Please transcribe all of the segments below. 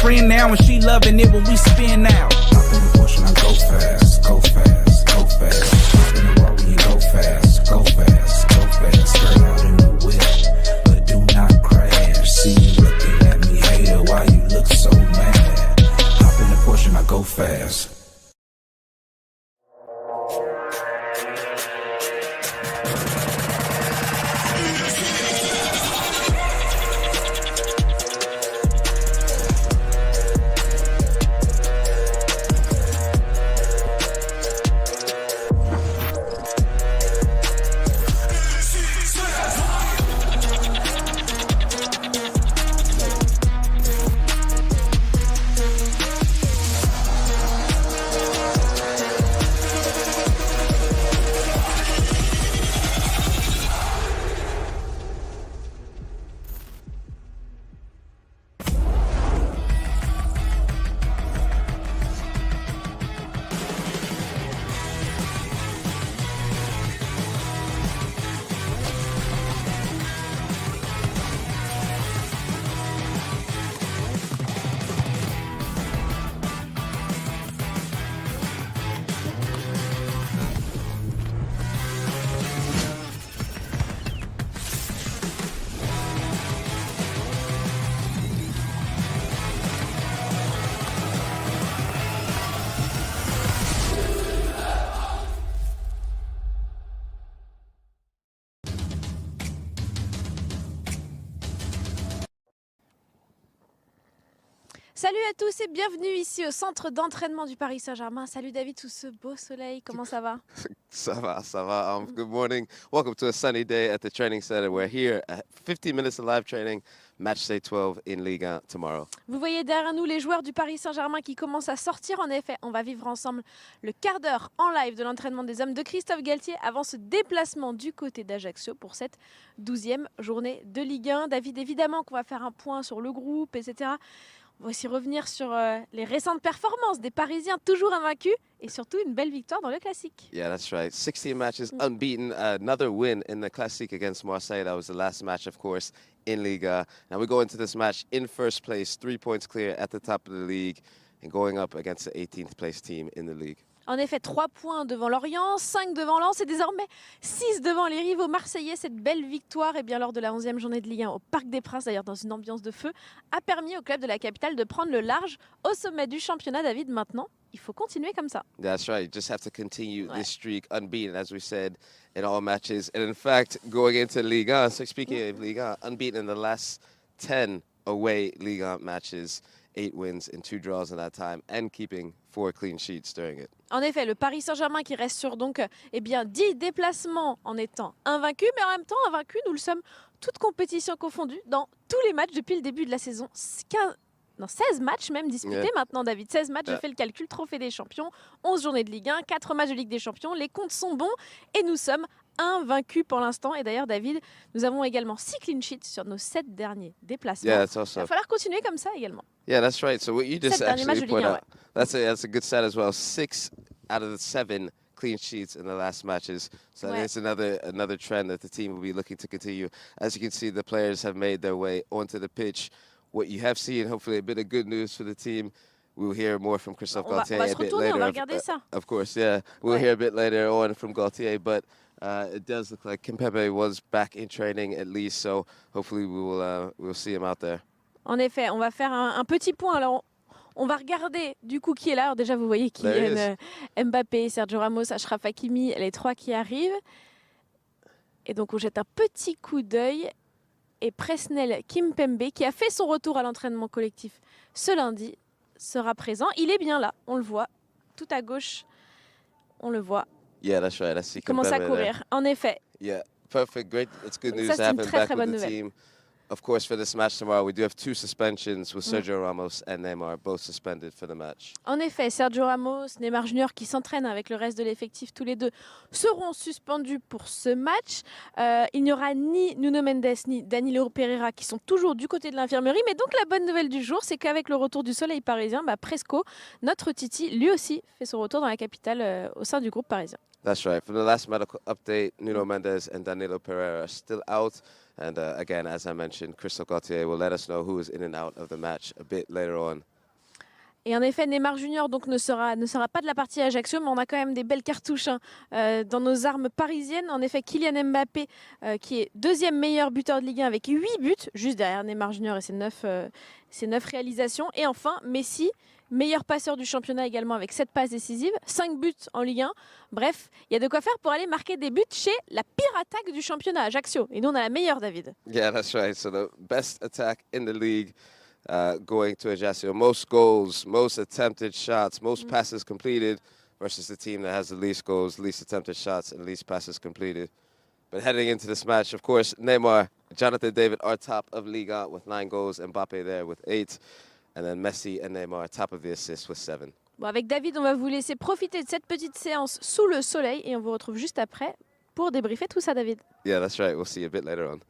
friend now, and she loving it when we spin out. Hop in the Porsche and I go fast, go fast, go fast. Hop in the Rory and go fast, go fast, go fast. Skirt out in the whip, but do not crash. See you looking at me, hater, why you look so mad? Hop in the Porsche and I go fast. Salut à tous et bienvenue ici au centre d'entraînement du Paris Saint-Germain. Salut David sous ce beau soleil, comment ça va? Ça va, ça va. Good morning. Welcome to a sunny day at the training center. We're here at 15 minutes of live training, match day 12 in Ligue 1 tomorrow. Vous voyez derrière nous les joueurs du Paris Saint-Germain qui commencent à sortir. En effet, on va vivre ensemble le quart d'heure en live de l'entraînement des hommes de Christophe Galtier avant ce déplacement du côté d'Ajaccio pour cette 12e journée de Ligue 1. David, évidemment qu'on va faire un point sur le groupe, etc. On va aussi revenir sur les récentes performances des Parisiens toujours invaincus et surtout une belle victoire dans le Classique. Yeah, that's right. 16 matches unbeaten. Another win in the Classique against Marseille. That was the last match, of course, in Liga. Now we go into this match in first place, 3 points clear at the top of the league and going up against the 18th place team in the league. En effet, 3 points devant Lorient, 5 devant Lens et désormais 6 devant les rivaux marseillais. Cette belle victoire, bien, lors de la 11e journée de Ligue 1 au Parc des Princes, d'ailleurs dans une ambiance de feu, a permis au club de la capitale de prendre le large au sommet du championnat. David, maintenant, il faut continuer comme ça. That's right. You just have to continue this streak unbeaten, as we said, in all matches. And in fact, going into Ligue 1, so speaking of Ligue 1, unbeaten in the last 10 away Ligue 1 matches. 8 wins and 2 draws in that time and keeping 4 clean sheets during it. En effet, le Paris Saint-Germain qui reste sur donc 10 déplacements en étant invaincu, mais en même temps invaincu, nous le sommes toutes compétitions confondues dans tous les matchs depuis le début de la saison. 16 matchs même disputés maintenant, David. 16 matchs, je fais le calcul, trophée des champions, 11 journées de Ligue 1, 4 matchs de Ligue des champions. Les comptes sont bons et nous sommes invaincus pour l'instant. Et d'ailleurs, David, nous avons également 6 clean sheets sur nos 7 derniers déplacements. Yeah, Il va falloir continuer comme ça également. Yeah, that's right. So what you just actually point out, ouais. that's a good stat as well. 6 out of the 7 clean sheets in the last matches. So it's another trend that the team will be looking to continue. As you can see, the players have made their way onto the pitch. What you have seen, hopefully a bit of good news for the team. We'll hear more from Christophe Galtier a bit later. On va regarder ça. Of course, yeah. We'll hear a bit later on from Galtier, but it does look like Kimpembe was back in training at least, so hopefully we'll see him out there. En effet, on va faire un petit point. Alors, on va regarder du coup qui est là. Alors déjà, vous voyez Kylian Mbappé, Sergio Ramos, Achraf Hakimi, les 3 qui arrivent. Et donc, on jette un petit coup d'œil. Et Presnel Kimpembe, qui a fait son retour à l'entraînement collectif ce lundi, sera présent. Il est bien là, on le voit, tout à gauche, on le voit. Yeah, that's right. Il commence à courir, en effet. Yeah, perfect, great. It's good news to Ça, have c'est une him très, back très with bonne the nouvelle. team. Of course, for this match tomorrow, we do have 2 suspensions with Sergio Ramos and Neymar, both suspended for the match. En effet, Sergio Ramos, Neymar Junior qui s'entraînent avec le reste de l'effectif, tous les deux, seront suspendus pour ce match. Il n'y aura ni Nuno Mendes ni Danilo Pereira qui sont toujours du côté de l'infirmerie. Mais donc la bonne nouvelle du jour, c'est qu'avec le retour du soleil parisien, Presco, notre Titi, lui aussi fait son retour dans la capitale au sein du groupe parisien. That's right. From the last medical update, Nuno Mendes and Danilo Pereira are still out. And again, as I mentioned, Christophe Galtier will let us know who is in and out of the match a bit later on Et en effet, Neymar Junior donc, ne sera pas de la partie Ajaccio, mais on a quand même des belles cartouches dans nos armes parisiennes. En effet, Kylian Mbappé, qui est deuxième meilleur buteur de Ligue 1 avec 8 buts, juste derrière Neymar Junior et ses 9 réalisations. Et enfin, Messi, meilleur passeur du championnat également avec 7 passes décisives, 5 buts en Ligue 1. Bref, il y a de quoi faire pour aller marquer des buts chez la pire attaque du championnat, Ajaccio. Et nous, on a la meilleure, David. Yeah, that's right. So the best attack in the league going to Ajaccio. Most goals, most attempted shots, most passes completed versus the team that has the least goals, least attempted shots, and least passes completed. But heading into this match, of course, Neymar, Jonathan David are top of Liga with 9 goals, Mbappe there with 8, and then Messi and Neymar top of the assists with 7. Bon, avec David, on va vous laisser profiter de cette petite séance sous le soleil et on vous retrouve juste après pour débriefer tout ça, David. Yeah, that's right. We'll see you a bit later on.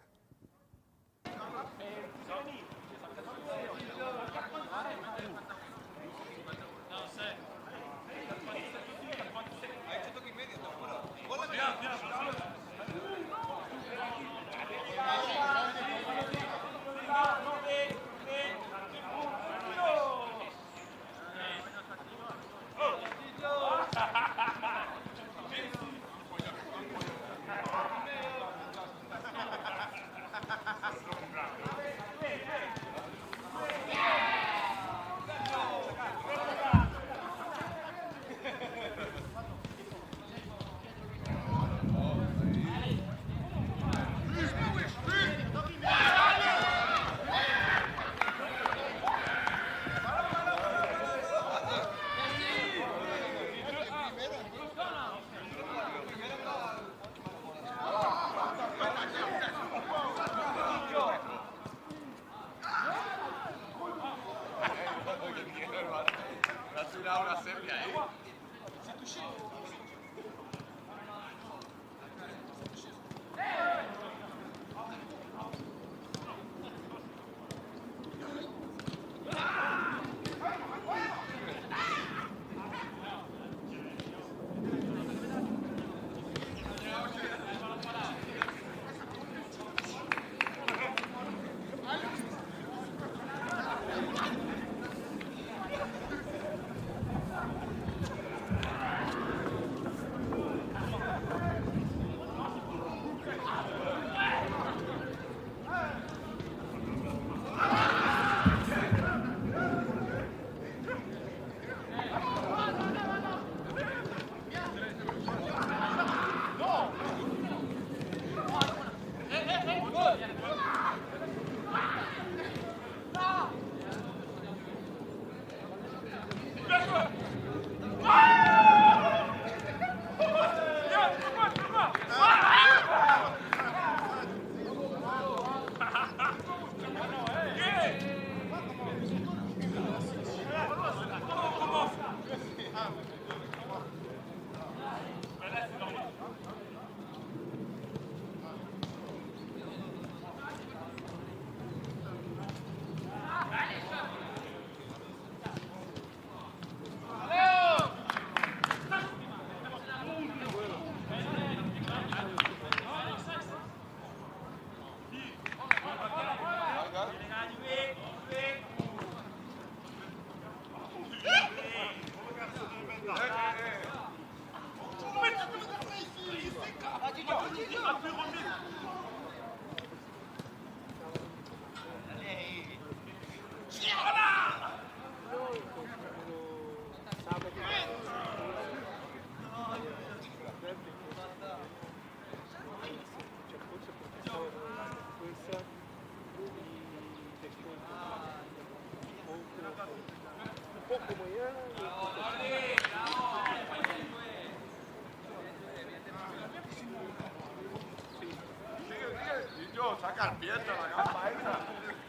Saca el pie de la gamba esa.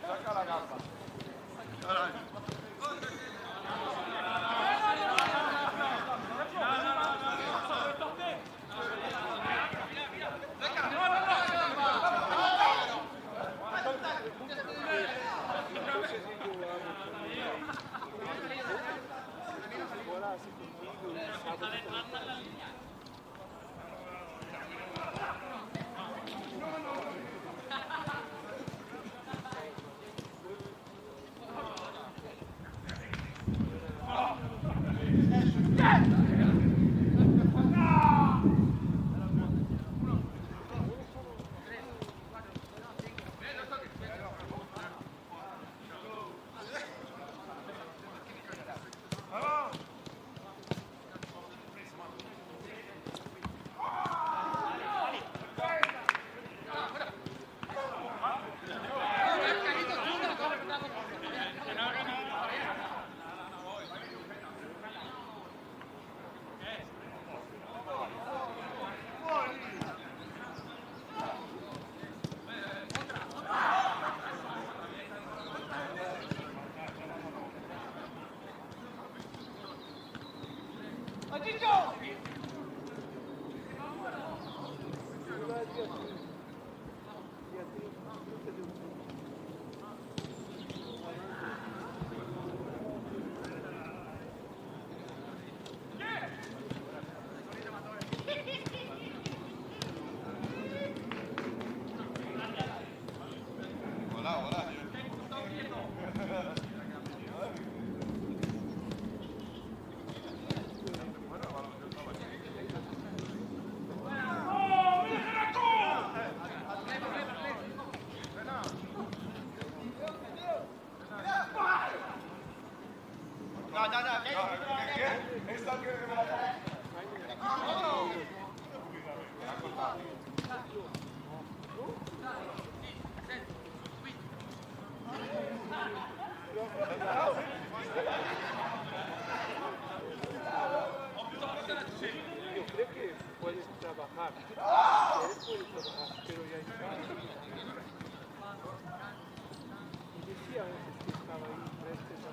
Saca la gamba. Yo creo que puedes trabajar. Puedes trabajar, pero ya está. Y decía antes que estaba ahí prestes a...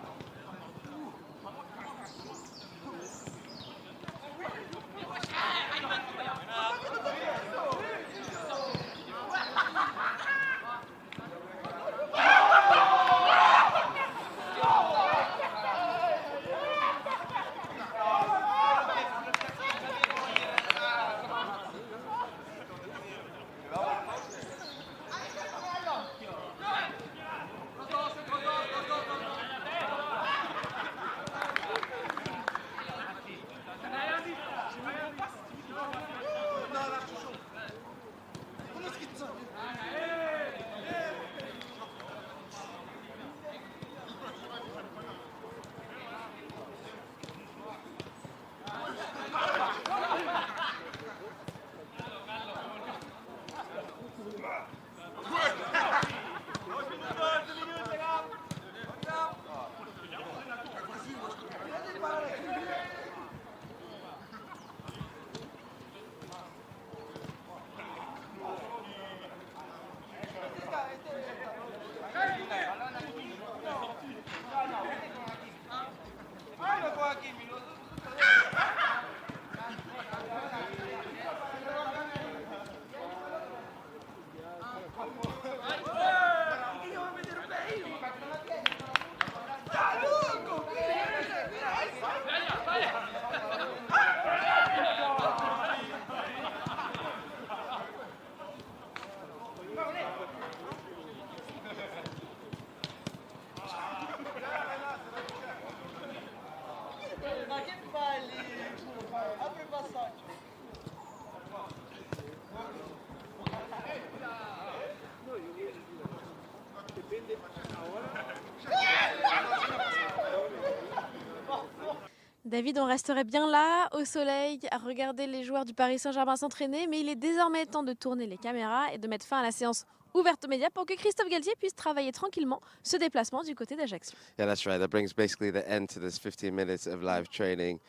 David, on resterait bien là, au soleil, à regarder les joueurs du Paris Saint-Germain s'entraîner, mais il est désormais temps de tourner les caméras et de mettre fin à la séance ouverte aux médias pour que Christophe Galtier puisse travailler tranquillement ce déplacement du côté d'Ajaccio. Yeah, that's right. That brings basically the end to this 15 minutes of live training.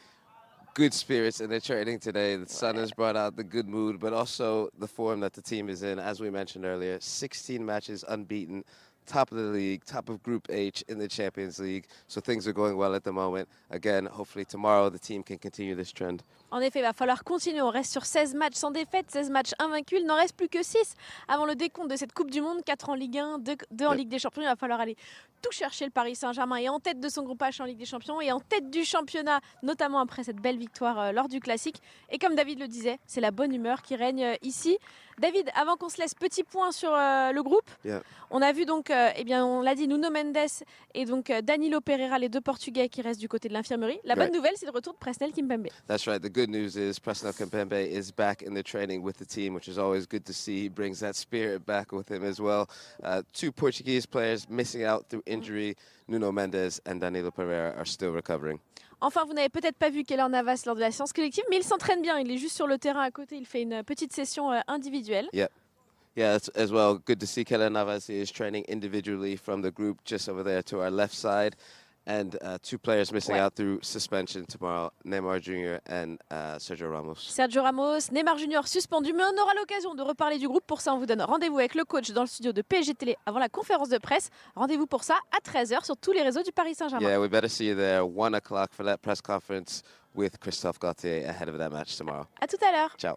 Good spirits in the training today. The sun has brought out the good mood, but also the form that the team is in. As we mentioned earlier, 16 matches unbeaten, top of the league, top of Group H in the Champions League. So things are going well at the moment. Again, hopefully tomorrow the team can continue this trend. En effet, il va falloir continuer. On reste sur 16 matchs sans défaite, 16 matchs invaincus. Il n'en reste plus que 6 avant le décompte de cette Coupe du Monde. 4 en Ligue 1, 2 en Ligue des Champions. Il va falloir aller tout chercher. Le Paris Saint-Germain est en tête de son groupe H en Ligue des Champions et en tête du championnat, notamment après cette belle victoire lors du Classique. Et comme David le disait, c'est la bonne humeur qui règne ici. David, avant qu'on se laisse, petit point sur le groupe. Yeah. On a vu donc, on l'a dit, Nuno Mendes et donc Danilo Pereira, les deux Portugais qui restent du côté de l'infirmerie. La bonne nouvelle, c'est le retour de Presnel Kimpembe. That's right. The good news is Presnel Kimpembe is back in the training with the team, which is always good to see. He brings that spirit back with him as well. 2 Portuguese players missing out through injury. Nuno Mendes and Danilo Pereira are still recovering. Enfin, vous n'avez peut-être pas vu Keylor Navas lors de la séance collective, mais il s'entraîne bien. Il est juste sur le terrain à côté. Il fait une petite session individuelle. Yeah, as well. Good to see Keylor Navas. He is training individually from the group just over there to our left side. And 2 players missing out through suspension tomorrow, Neymar Jr. and Sergio Ramos. Sergio Ramos, Neymar Jr. suspendu, mais on aura l'occasion de reparler du groupe. Pour ça, on vous donne rendez-vous avec le coach dans le studio de PSG Télé avant la conférence de presse. Rendez-vous pour ça à 13h sur tous les réseaux du Paris Saint-Germain. Yeah, we better see you there. 1 o'clock for that press conference with Christophe Gauthier ahead of that match tomorrow. À tout à l'heure. Ciao.